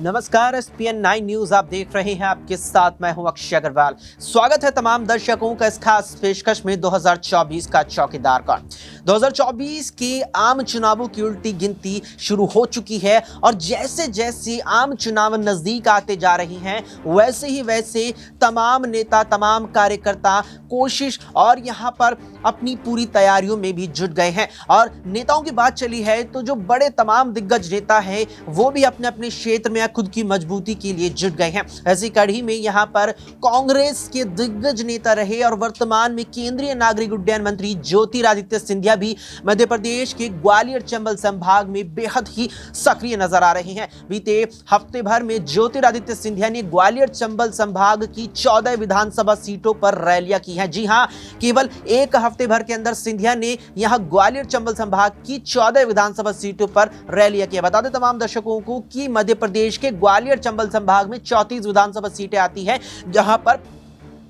नमस्कार, ESPN 9 news आप देख रहे हैं। आपके साथ मैं हूं अक्षय अग्रवाल। स्वागत है तमाम दर्शकों का इस खास पेशकश में 2024 का चौकीदार कौन। 2024 के आम चुनावों की उल्टी गिनती शुरू हो चुकी है और जैसे जैसे आम चुनाव नजदीक आते जा रही हैं वैसे ही वैसे तमाम नेता, तमाम कार्यकर्ता कोशिश और यहां पर अपनी पूरी तैयारियों में भी जुट गए हैं। और नेताओं की बात चली है तो जो बड़े तमाम दिग्गज नेता हैं वो भी अपने अपने क्षेत्र में खुद की मजबूती के लिए जुट गए हैं। ऐसी कड़ी में यहां पर कांग्रेस के दिग्गज नेता रहे और वर्तमान में केंद्रीय नागरिक उड्डयन मंत्री ज्योतिरादित्य सिंधिया भी मध्य प्रदेश के ग्वालियर चंबल संभाग में बेहद ही सक्रिय नजर आ रहे हैं। बीते हफ्ते भर में ज्योतिरादित्य सिंधिया ने ग्वालियर चंबल संभाग की 14 विधानसभा सीटों पर रैलियां की हैं। जी हां, केवल एक हफ्ते भर के अंदर सिंधिया ने यहां ग्वालियर चंबल संभाग की 14 विधानसभा सीटों पर रैलियां की। बता दें तमाम दर्शकों को कि मध्य प्रदेश के ग्वालियर चंबल संभाग में 34 विधानसभा सीटें आती हैं, जहां पर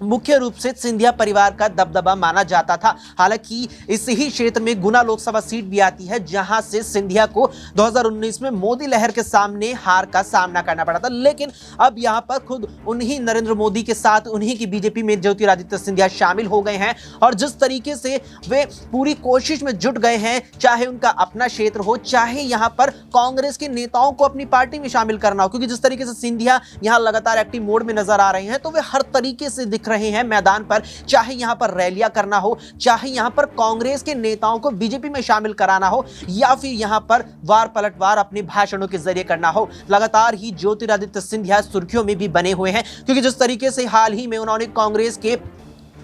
मुख्य रूप से सिंधिया परिवार का दबदबा माना जाता था। हालांकि इस ही क्षेत्र में गुना लोकसभा सीट भी आती है, जहां से सिंधिया को 2019 में मोदी लहर के सामने हार का सामना करना पड़ा था। लेकिन अब यहां पर खुद उन्हीं नरेंद्र मोदी के साथ उन्हीं की बीजेपी में ज्योतिरादित्य सिंधिया शामिल हो गए हैं और जिस तरीके से वे पूरी कोशिश में जुट गए हैं, चाहे उनका अपना क्षेत्र हो, चाहे यहां पर कांग्रेस के नेताओं को अपनी पार्टी में शामिल करना हो, क्योंकि जिस तरीके से सिंधिया यहां लगातार एक्टिव मोड में नजर आ रहे हैं तो वे हर तरीके से रहे हैं मैदान पर, चाहे यहां पर रैलियां करना हो, चाहे यहां पर कांग्रेस के नेताओं को बीजेपी में शामिल कराना हो, या फिर यहां पर वार पलटवार अपने भाषणों के जरिए करना हो। लगातार ही ज्योतिरादित्य सिंधिया सुर्खियों में भी बने हुए हैं, क्योंकि जिस तरीके से हाल ही में उन्होंने कांग्रेस के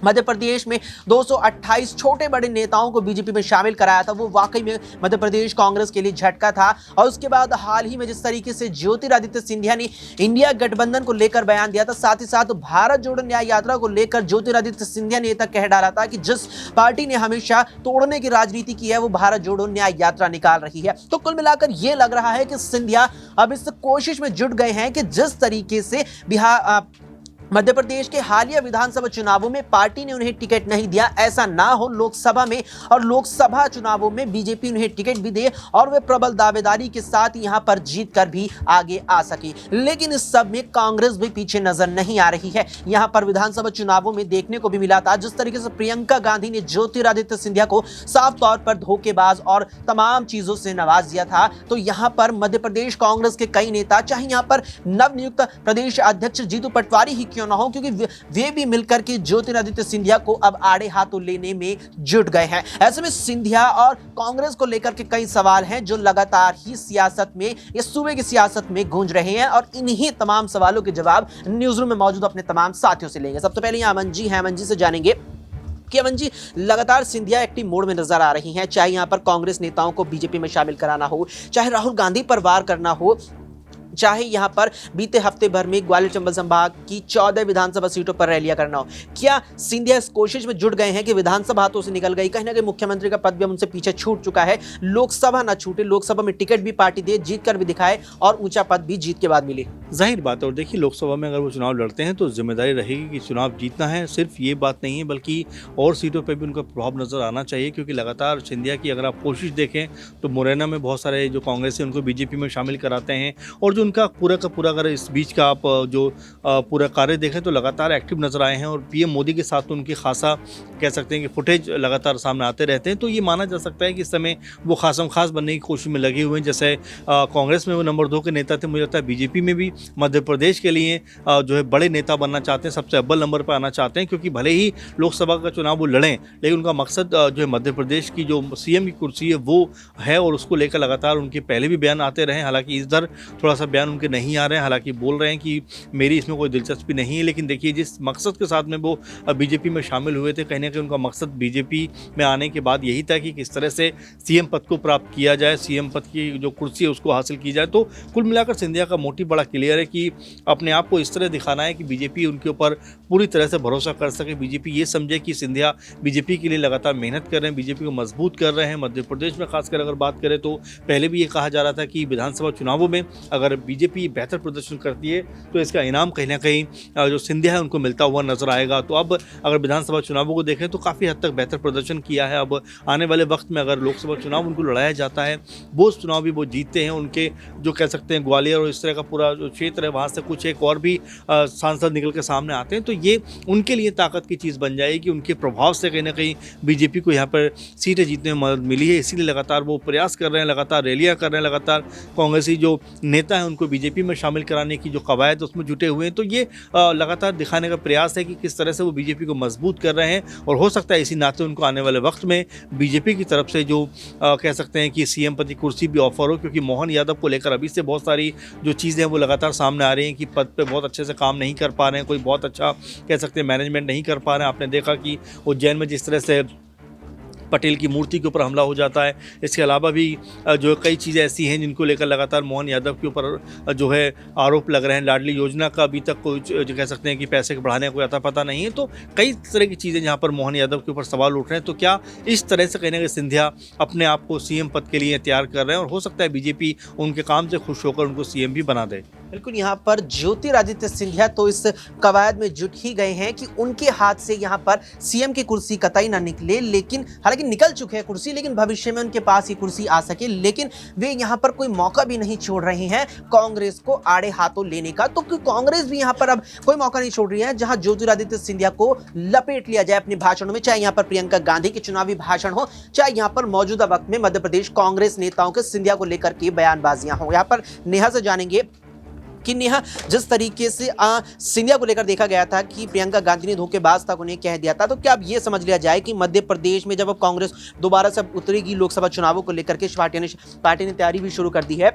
मध्य प्रदेश में 228 छोटे बड़े नेताओं को बीजेपी में शामिल कराया था, वो वाकई में मध्य प्रदेश कांग्रेस के लिए झटका था। और उसके बाद हाल ही में जिस तरीके से ज्योतिरादित्य सिंधिया ने इंडिया गठबंधन को लेकर बयान दिया था, साथ ही साथ भारत जोड़ो न्याय यात्रा को लेकर ज्योतिरादित्य सिंधिया ने तक कह डाला था कि जिस पार्टी ने हमेशा तोड़ने की राजनीति की है वो भारत जोड़ो न्याय यात्रा निकाल रही है। तो कुल मिलाकर यह लग रहा है कि सिंधिया अब इस कोशिश में जुट गए हैं कि जिस तरीके से मध्य प्रदेश के हालिया विधानसभा चुनावों में पार्टी ने उन्हें टिकट नहीं दिया, ऐसा ना हो लोकसभा में और लोकसभा चुनावों में बीजेपी उन्हें टिकट भी दे और वे प्रबल दावेदारी के साथ यहां पर जीत कर भी आगे आ सके। लेकिन इस सब में कांग्रेस भी पीछे नजर नहीं आ रही है। यहां पर विधानसभा चुनावों में देखने को भी मिला था जिस तरीके से प्रियंका गांधी ने ज्योतिरादित्य सिंधिया को साफ तौर पर धोखेबाज और तमाम चीजों से नवाज दिया था। तो यहां पर मध्य प्रदेश कांग्रेस के कई नेता, चाहे यहां पर नवनियुक्त प्रदेश अध्यक्ष जीतू पटवारी ही क्यों ना हो, क्योंकि वे भी मिलकर के ज्योतिरादित्य सिंधिया को अब आड़े हाथों लेने में जुट गए हैं। ऐसे में सिंधिया और कांग्रेस को लेकर के कई सवाल हैं जो लगातार ही सियासत में या सूबे की सियासत में गूंज रहे हैं और इन्हीं तमाम सवालों के जवाब न्यूज रूम में मौजूद अपने तमाम साथियों से लेंगे। सबसे पहले अमन जी से जानेंगे कि अमन जी, लगातार सिंधिया एक्टिव मोड में नजर आ रही हैं, चाहे यहां पर कांग्रेस नेताओं को बीजेपी में शामिल कराना हो, चाहे राहुल गांधी पर वार करना हो, चाहे यहां पर बीते हफ्ते भर में ग्वालियर चंबल संभाग की 14 विधानसभा सीटों पर रैलियां करना हो। क्या सिंधिया इस कोशिश में जुट गए हैं कि विधानसभा हाथों से निकल गई, कहीं ना कहीं मुख्यमंत्री का पद भी उनसे पीछे छूट चुका है, लोकसभा ना छूटे, लोकसभा में टिकट भी पार्टी दे, जीत कर भी दिखाए और ऊंचा पद भी जीत के बाद मिले? जाहिर बात है। और देखिए, लोकसभा में अगर वो चुनाव लड़ते हैं तो जिम्मेदारी रहेगी कि चुनाव जीतना है। सिर्फ ये बात नहीं है बल्कि और सीटों पर भी उनका प्रभाव नजर आना चाहिए, क्योंकि लगातार सिंधिया की अगर आप कोशिश देखें तो मुरैना में बहुत सारे जो कांग्रेस है उनको बीजेपी में शामिल कराते हैं और जो उनका पूरा का पूरा अगर इस बीच का आप जो पूरा कार्य देखें तो लगातार एक्टिव नजर आए हैं और पीएम मोदी के साथ तो उनकी खासा कह सकते हैं कि फुटेज लगातार सामने आते रहते हैं। तो ये माना जा सकता है कि इस समय वो खासम खास बनने की कोशिश में लगे हुए हैं। जैसे कांग्रेस में वो नंबर 2 के नेता थे, मुझे लगता है बीजेपी में भी मध्य प्रदेश के लिए जो है बड़े नेता बनना चाहते हैं, सबसे अव्वल नंबर पर आना चाहते हैं, क्योंकि भले ही लोकसभा का चुनाव वो लड़ें लेकिन उनका मकसद जो है मध्य प्रदेश की जो सीएम की कुर्सी है वो है और उसको लेकर लगातार उनके पहले भी बयान आते रहे। हालांकि इधर थोड़ा सा बयान उनके नहीं आ रहे हैं, हालांकि बोल रहे हैं कि मेरी इसमें कोई दिलचस्पी नहीं है। लेकिन देखिए, जिस मकसद के साथ में वो बीजेपी में शामिल हुए थे, कहीं ना कहीं उनका मकसद बीजेपी में आने के बाद यही था कि किस तरह से सीएम पद को प्राप्त किया जाए, सीएम पद की जो कुर्सी है उसको हासिल की जाए। तो कुल मिलाकर सिंधिया का मोटिव बड़ा क्लियर है कि अपने आप को इस तरह दिखाना है कि बीजेपी उनके ऊपर पूरी तरह से भरोसा कर सके, बीजेपी ये समझे कि सिंधिया बीजेपी के लिए लगातार मेहनत कर रहे हैं, बीजेपी को मजबूत कर रहे हैं। मध्य प्रदेश में खासकर अगर बात करें तो पहले भी ये कहा जा रहा था कि विधानसभा चुनावों में अगर बीजेपी बेहतर प्रदर्शन करती है तो इसका इनाम कहीं ना कहीं जो सिंधिया है उनको मिलता हुआ नजर आएगा। तो अब अगर विधानसभा चुनावों को देखें तो काफ़ी हद तक बेहतर प्रदर्शन किया है। अब आने वाले वक्त में अगर लोकसभा चुनाव उनको लड़ाया जाता है, वो चुनाव भी वो जीतते हैं, उनके जो कह सकते हैं ग्वालियर और इस तरह का पूरा जो क्षेत्र है वहाँ से कुछ एक और भी सांसद निकल के सामने आते हैं, तो ये उनके लिए ताकत की चीज़ बन जाएगी। उनके प्रभाव से कहीं ना कहीं बीजेपी को यहाँ पर सीटें जीतने में मदद मिली है, इसीलिए लगातार वो प्रयास कर रहे हैं, लगातार रैलियाँ कर रहे हैं, लगातार कांग्रेसी जो नेता हैं उनको बीजेपी में शामिल कराने की जो कवायद उसमें जुटे हुए हैं। तो ये लगातार दिखाने का प्रयास है कि किस तरह से वो बीजेपी को मजबूत कर रहे हैं, और हो सकता है इसी नाते उनको आने वाले वक्त में बीजेपी की तरफ से जो कह सकते हैं कि सीएम पद की कुर्सी भी ऑफर हो, क्योंकि मोहन यादव को लेकर अभी से बहुत सारी जो चीज़ें हैं वो लगातार सामने आ रही हैं कि पद पे बहुत अच्छे से काम नहीं कर पा रहे हैं, कोई बहुत अच्छा कह सकते हैं मैनेजमेंट नहीं कर पा रहे हैं। आपने देखा कि उज्जैन में जिस तरह से पटेल की मूर्ति के ऊपर हमला हो जाता है, इसके अलावा भी जो कई चीज़ें ऐसी हैं जिनको लेकर लगातार मोहन यादव के ऊपर जो है आरोप लग रहे हैं। लाडली योजना का अभी तक कोई जो कह सकते हैं कि पैसे बढ़ाने का कोई अता पता नहीं है, तो कई तरह की चीज़ें जहाँ पर मोहन यादव के ऊपर सवाल उठ रहे हैं। तो क्या इस तरह से कहने के सिंधिया अपने आप को सीएम पद के लिए तैयार कर रहे हैं, और हो सकता है बीजेपी उनके काम से खुश होकर उनको सीएम भी बना दे। बिल्कुल, यहाँ पर ज्योतिरादित्य सिंधिया तो इस कवायद में जुट ही गए हैं कि उनके हाथ से यहाँ पर सीएम की कुर्सी कतई ना निकले, लेकिन हालांकि निकल चुके हैं कुर्सी, लेकिन भविष्य में उनके पास ये कुर्सी आ सके, लेकिन वे यहाँ पर कोई मौका भी नहीं छोड़ रहे हैं कांग्रेस को आड़े हाथों लेने का। तो कांग्रेस भी यहाँ पर अब कोई मौका नहीं छोड़ रही है जहां ज्योतिरादित्य सिंधिया को लपेट लिया जाए अपने भाषणों में, चाहे यहाँ पर प्रियंका गांधी के चुनावी भाषण हो, चाहे यहाँ पर मौजूदा वक्त में मध्य प्रदेश कांग्रेस नेताओं के सिंधिया को लेकर के बयानबाजियां हो। यहाँ पर नेहा से जानेंगे कि नेहा, जिस तरीके से सिंधिया को लेकर देखा गया था कि प्रियंका गांधी ने धोखेबाज तक उन्हें कह दिया था, तो क्या अब ये समझ लिया जाए कि मध्य प्रदेश में जब अब कांग्रेस दोबारा से उतरेगी लोकसभा चुनावों को लेकर के, पार्टी ने तैयारी भी शुरू कर दी है,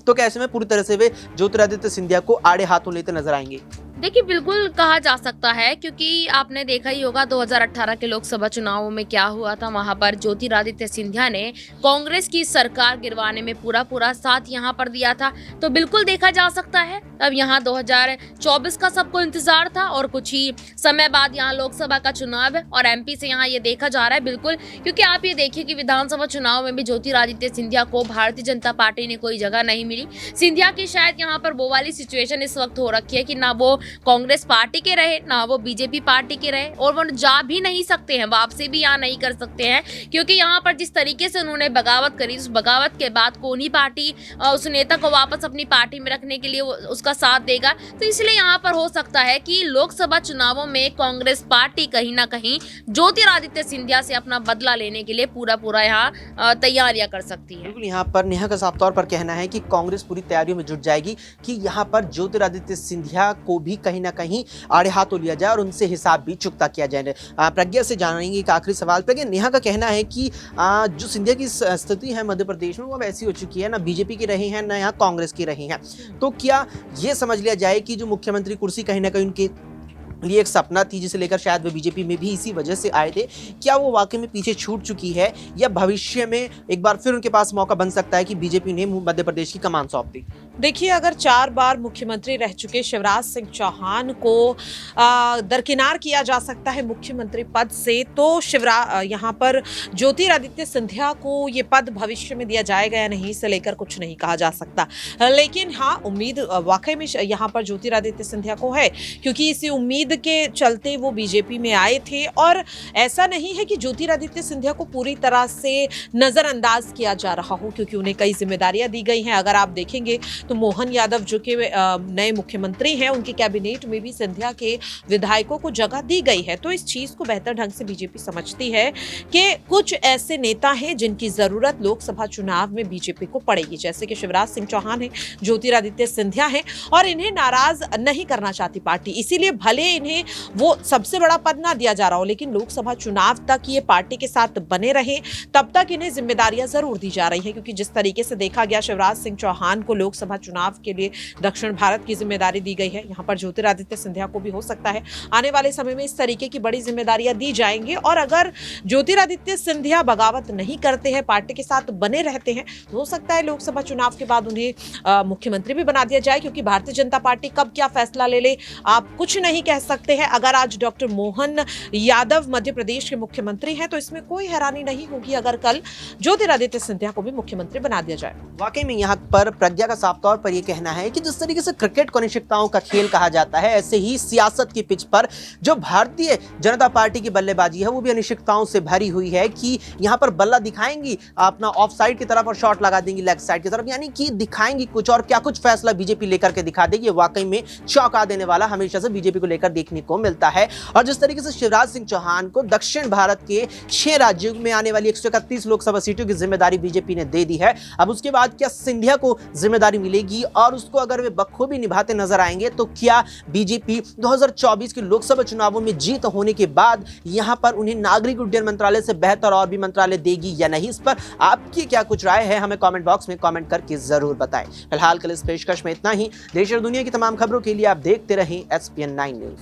तो कैसे में पूरी तरह से वे ज्योतिरादित्य सिंधिया को आड़े हाथों लेते नजर आएंगे? देखिए, बिल्कुल कहा जा सकता है, क्योंकि आपने देखा ही होगा 2018 के लोकसभा चुनावों में क्या हुआ था। वहां पर ज्योतिरादित्य सिंधिया ने कांग्रेस की सरकार गिरवाने में पूरा साथ यहां पर दिया था। तो बिल्कुल देखा जा सकता है अब यहां 2024 का सबको इंतजार था, और कुछ ही समय बाद यहां लोकसभा का चुनाव है, और एमपी से यहां ये देखा जा रहा है बिल्कुल, क्योंकि आप ये देखिए कि विधानसभा चुनाव में भी ज्योतिरादित्य सिंधिया को भारतीय जनता पार्टी ने कोई जगह नहीं मिली। सिंधिया की शायद यहाँ पर वो वाली सिचुएशन इस वक्त हो रखी है कि ना वो कांग्रेस पार्टी के रहे, ना वो बीजेपी पार्टी के रहे, और वो जा भी नहीं सकते हैं, वापसी भी यहाँ नहीं कर सकते हैं, क्योंकि यहाँ पर जिस तरीके से उन्होंने बगावत करी, उस बगावत के बाद कौन ही पार्टी उस नेता को वापस अपनी पार्टी में रखने के लिए उसका साथ देगा। तो इसलिए यहाँ पर हो सकता है कि लोकसभा चुनावों में कांग्रेस पार्टी कहीं ना कहीं ज्योतिरादित्य सिंधिया से अपना बदला लेने के लिए पूरा यहाँ तैयारियां कर सकती है। बिल्कुल, यहाँ पर नेहा का साफ तौर पर कहना है कि कांग्रेस पूरी तैयारियों में जुट जाएगी कि यहाँ पर ज्योतिरादित्य सिंधिया को भी कहीं ना कहीं आड़े हाथों लिया जाए और उनसे हिसाब भी चुकता किया जाए। प्रज्ञा से जानेंगे एक आखिरी सवाल। प्रज्ञा, नेहा का कहना है कि जो सिंधिया की स्थिति है मध्य प्रदेश में वो अब ऐसी हो चुकी है, ना बीजेपी की रही है ना यहाँ कांग्रेस की रही है, तो क्या ये समझ लिया जाए कि जो मुख्यमंत्री कुर्सी कहीं ना कहीं उनके लिए एक सपना थी जिसे लेकर शायद वे बीजेपी में भी इसी वजह से आए थे, क्या वो वाकई में पीछे छूट चुकी है, या भविष्य में एक बार फिर उनके पास मौका बन सकता है कि बीजेपी ने मध्य प्रदेश की कमान सौंप दी? देखिए, अगर 4 बार मुख्यमंत्री रह चुके शिवराज सिंह चौहान को दरकिनार किया जा सकता है मुख्यमंत्री पद से, तो यहाँ पर ज्योतिरादित्य सिंधिया को ये पद भविष्य में दिया जाएगा या नहीं, इसे लेकर कुछ नहीं कहा जा सकता। लेकिन हाँ, उम्मीद वाकई में यहाँ पर ज्योतिरादित्य सिंधिया को है, क्योंकि इसी उम्मीद के चलते वो बीजेपी में आए थे, और ऐसा नहीं है कि ज्योतिरादित्य सिंधिया को पूरी तरह से नजरअंदाज किया जा रहा हो, क्योंकि उन्हें कई जिम्मेदारियां दी गई हैं। अगर आप देखेंगे तो मोहन यादव जो कि नए मुख्यमंत्री हैं, उनके कैबिनेट में भी सिंधिया के विधायकों को जगह दी गई है। तो इस चीज को बेहतर ढंग से बीजेपी समझती है कि कुछ ऐसे नेता हैं जिनकी जरूरत लोकसभा चुनाव में बीजेपी को पड़ेगी, जैसे कि शिवराज सिंह चौहान है, ज्योतिरादित्य सिंधिया है, और इन्हें नाराज नहीं करना चाहती पार्टी। इसीलिए भले इन्हें वो सबसे बड़ा पद ना दिया जा रहा हो, लेकिन लोकसभा चुनाव तक ये पार्टी के साथ बने रहे, तब तक इन्हें जिम्मेदारियां जरूर दी जा रही हैं। क्योंकि जिस तरीके से देखा गया, शिवराज सिंह चौहान को लोकसभा चुनाव के लिए दक्षिण भारत की जिम्मेदारी दी गई है, यहाँ पर ज्योतिरादित्य सिंधिया को भी हो सकता है आने वाले समय में इस तरीके की बड़ी जिम्मेदारियां दी जाएंगी। और अगर ज्योतिरादित्य सिंधिया बगावत नहीं करते हैं, पार्टी के साथ बने रहते हैं, तो हो सकता है लोकसभा चुनाव के बाद उन्हें मुख्यमंत्री भी बना दिया जाए। क्योंकि भारतीय जनता पार्टी कब क्या फैसला ले ले आप कुछ नहीं कह सकते हैं। अगर आज डॉक्टर मोहन यादव मध्य प्रदेश के मुख्यमंत्री हैं, तो इसमें कोई हैरानी नहीं होगी अगर कल ज्योतिरादित्य सिंधिया को भी मुख्यमंत्री बना दिया जाए। वाकई में यहाँ पर प्रज्ञा का साफ तौर पर यह कहना है कि जिस तरीके से क्रिकेट को अनिश्चितताओं का खेल कहा जाता है, ऐसे ही सियासत की पिच पर जो भारतीय जनता पार्टी की बल्लेबाजी है वो भी अनिश्चितताओं से भरी हुई है कि यहां पर बल्ला दिखाएंगी अपना ऑफ साइड की तरफ और शॉट लगा देंगी लेग साइड की तरफ, यानी कि दिखाएंगी कुछ और क्या कुछ फैसला बीजेपी लेकर के दिखा देगी। वाकई में चौंका देने वाला हमेशा से बीजेपी को लेकर देखने को मिलता है। और जिस तरीके से शिवराज सिंह चौहान को दक्षिण भारत के 6 राज्यों में आने वाली 131 लोकसभा सीटों की जिम्मेदारी बीजेपी ने दे दी है, अब उसके बाद क्या सिंधिया को जिम्मेदारी मिलेगी और उसको अगर वे बखूबी निभाते नजर आएंगे तो क्या बीजेपी 2024 के लोकसभा चुनावों में जीत होने के बाद यहां पर उन्हें नागरिक उड्डयन मंत्रालय से बेहतर और भी मंत्रालय देगी या नहीं? इस पर आपकी क्या कुछ राय है, हमें कमेंट बॉक्स में कमेंट करके जरूर बताएं। फिलहाल के लिए इस पेशकश में इतना ही। देश और दुनिया की तमाम खबरों के लिए आप देखते रहें SPN9 न्यूज।